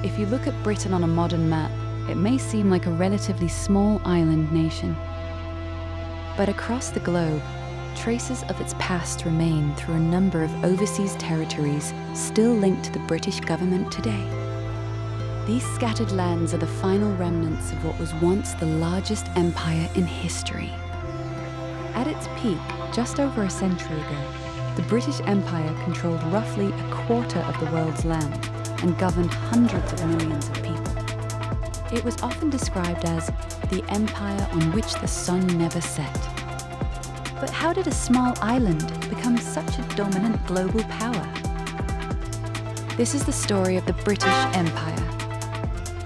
If you look at Britain on a modern map, it may seem like a relatively small island nation. But across the globe, traces of its past remain through a number of overseas territories still linked to the British government today. These scattered lands are the final remnants of what was once the largest empire in history. At its peak, just over a century ago, the British Empire controlled roughly a quarter of the world's land and governed hundreds of millions of people. It was often described as the empire on which the sun never set. But how did a small island become such a dominant global power? This is the story of the British Empire.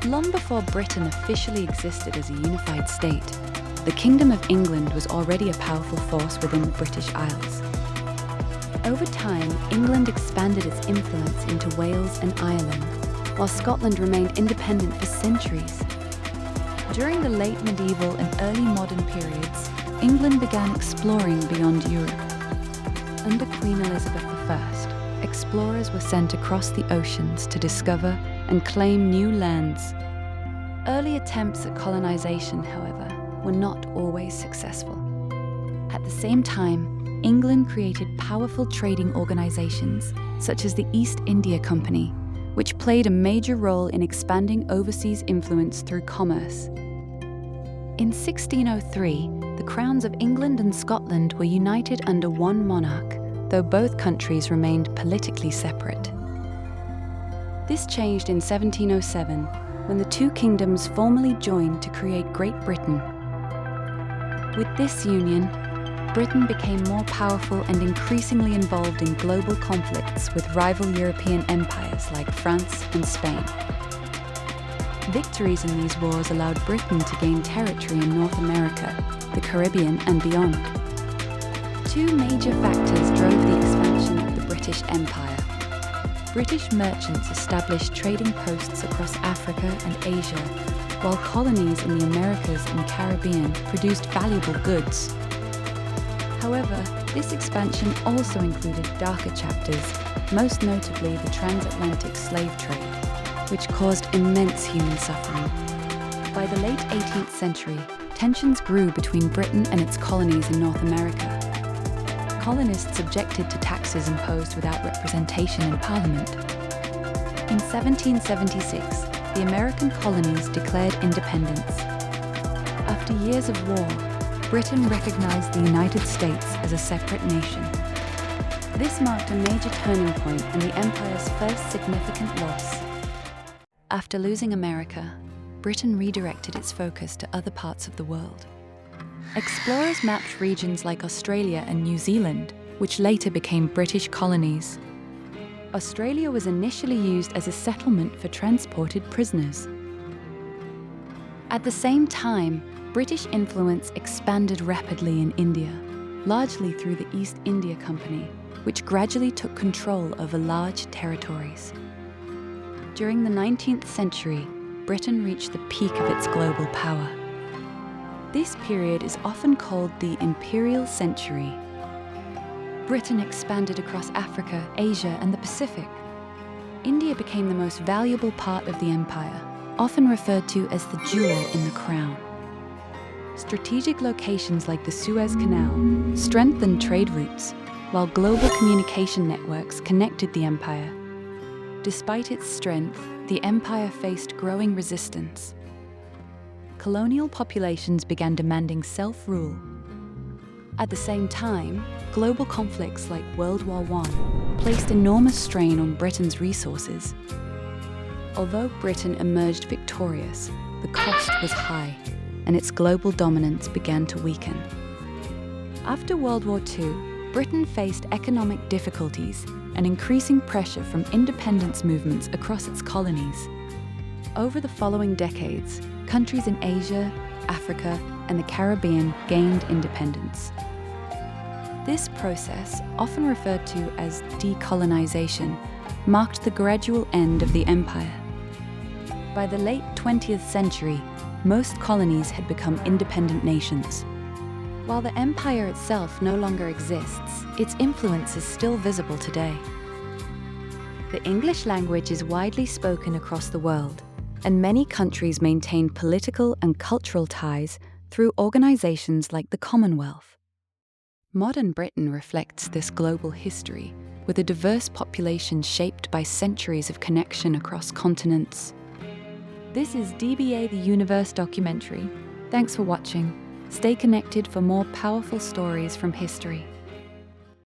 Long before Britain officially existed as a unified state, the Kingdom of England was already a powerful force within the British Isles. Over time, England expanded its influence into Wales and Ireland, while Scotland remained independent for centuries. During the late medieval and early modern periods, England began exploring beyond Europe. Under Queen Elizabeth I, explorers were sent across the oceans to discover and claim new lands. Early attempts at colonization, however, were not always successful. At the same time, England created powerful trading organizations, such as the East India Company, which played a major role in expanding overseas influence through commerce. In 1603, the crowns of England and Scotland were united under one monarch, though both countries remained politically separate. This changed in 1707, when the two kingdoms formally joined to create Great Britain. With this union, Britain became more powerful and increasingly involved in global conflicts with rival European empires like France and Spain. Victories in these wars allowed Britain to gain territory in North America, the Caribbean, and beyond. Two major factors drove the expansion of the British Empire. British merchants established trading posts across Africa and Asia, while colonies in the Americas and Caribbean produced valuable goods. However, this expansion also included darker chapters, most notably the transatlantic slave trade, which caused immense human suffering. By the late 18th century, tensions grew between Britain and its colonies in North America. Colonists objected to taxes imposed without representation in Parliament. In 1776, the American colonies declared independence. After years of war, Britain recognized the United States as a separate nation. This marked a major turning point and the empire's first significant loss. After losing America, Britain redirected its focus to other parts of the world. Explorers mapped regions like Australia and New Zealand, which later became British colonies. Australia was initially used as a settlement for transported prisoners. At the same time, British influence expanded rapidly in India, largely through the East India Company, which gradually took control over large territories. During the 19th century, Britain reached the peak of its global power. This period is often called the Imperial Century. Britain expanded across Africa, Asia, and the Pacific. India became the most valuable part of the empire, often referred to as the jewel in the crown. Strategic locations like the Suez Canal strengthened trade routes, while global communication networks connected the empire. Despite its strength, the empire faced growing resistance. Colonial populations began demanding self-rule. At the same time, global conflicts like World War I placed enormous strain on Britain's resources. Although Britain emerged victorious, the cost was high, and its global dominance began to weaken. After World War II, Britain faced economic difficulties and increasing pressure from independence movements across its colonies. Over the following decades, countries in Asia, Africa, and the Caribbean gained independence. This process, often referred to as decolonization, marked the gradual end of the empire. By the late 20th century, most colonies had become independent nations. While the empire itself no longer exists, its influence is still visible today. The English language is widely spoken across the world, and many countries maintain political and cultural ties through organizations like the Commonwealth. Modern Britain reflects this global history, with a diverse population shaped by centuries of connection across continents. This is DBA The Universe Documentary. Thanks for watching. Stay connected for more powerful stories from history.